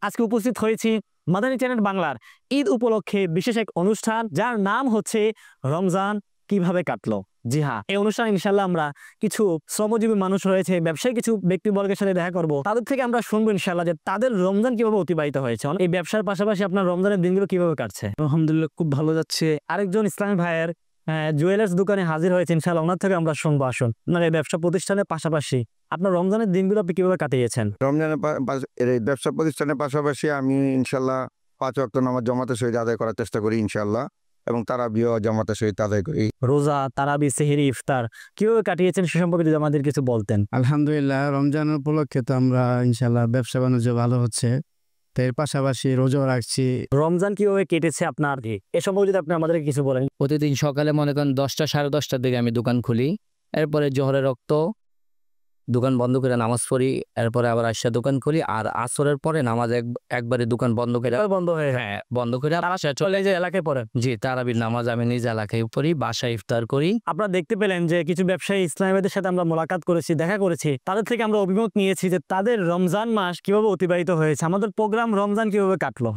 আজকে উপস্থিত হয়েছি মাদানী চ্যানেল বাংলার ঈদ উপলক্ষে বিশেষ এক অনুষ্ঠান, যার নাম হচ্ছে রমজান কিভাবে কাটলো। জি হ্যাঁ, এই অনুষ্ঠান ইনশাল্লাহ আমরা কিছু শ্রমজীবী মানুষ রয়েছে, ব্যবসায়ী কিছু ব্যক্তিবর্গের সাথে দেখা করব, তাদের থেকে আমরা শুনবো ইনশাল্লাহ যে তাদের রমজান কিভাবে অতিবাহিত হয়েছে, এই ব্যবসার পাশাপাশি আপনার রমজানের দিনগুলো কিভাবে কাটছে। আলহামদুলিল্লাহ, খুব ভালো যাচ্ছে। আরেকজন ইসলামী ভাইয়ের জুয়েলার্স দোকানে হাজির হয়েছে, ইনশাল্লাহ ওনার থেকে আমরা শুনবো। আসুন, আপনার এই ব্যবসা প্রতিষ্ঠানের পাশাপাশি আপনার রমজানের দিনগুলো আপনি কিভাবে কাটিয়েছেন? রমজানের এই ব্যবসা প্রতিষ্ঠানের পাশাপাশি আমি ইনশাল্লাহ 5 ওয়াক্ত নামাজ জামাতের সহিত আদায় করার চেষ্টা করি ইনশাল্লাহ, এবং তারাবিও জামাতের সহিত আদায় করি। রোজা, তারাবি, সেহরি, ইফতার কিভাবে কাটিয়েছেন সে সম্পর্কে যদি আমাদের কিছু বলতেন। আলহামদুলিল্লাহ, রমজানের উপলক্ষে তো আমরা ইনশাল্লাহ ব্যবসা বাণিজ্য ভালো হচ্ছে, তো এর পাশাপাশি রোজাও রাখছি। রমজান কিভাবে কেটেছে আপনার, এ সম্পর্কে যদি আপনি আমাদেরকে কিছু বলেন। প্রতিদিন সকালে মনে করেন 10টা সাড়ে 10টার দিকে আমি দোকান খুলি, এরপরে জোহরের রক্ত দোকান বন্ধ করে নামাজ পড়ি, এরপরে আবার আইসা দোকান খুলি, আর আসরের পরে নামাজ একবারে দোকান বন্ধ করে বন্ধ হয়ে হ্যাঁ বন্ধ করে চলে যে এলাকায় পড়েন। জি, তারাবির নামাজ আমি নিজ এলাকায় পড়ি, বাসায় ইফতার করি। আপনারা দেখতে পেলেন যে কিছু ব্যবসায়ী ইসলামীদের সাথে আমরা মোলাকাত করেছি, দেখা করেছি, তাদের থেকে আমরা অভিমত নিয়েছি যে তাদের রমজান মাস কিভাবে অতিবাহিত হয়েছে, আমাদের প্রোগ্রাম রমজান কিভাবে কাটলো।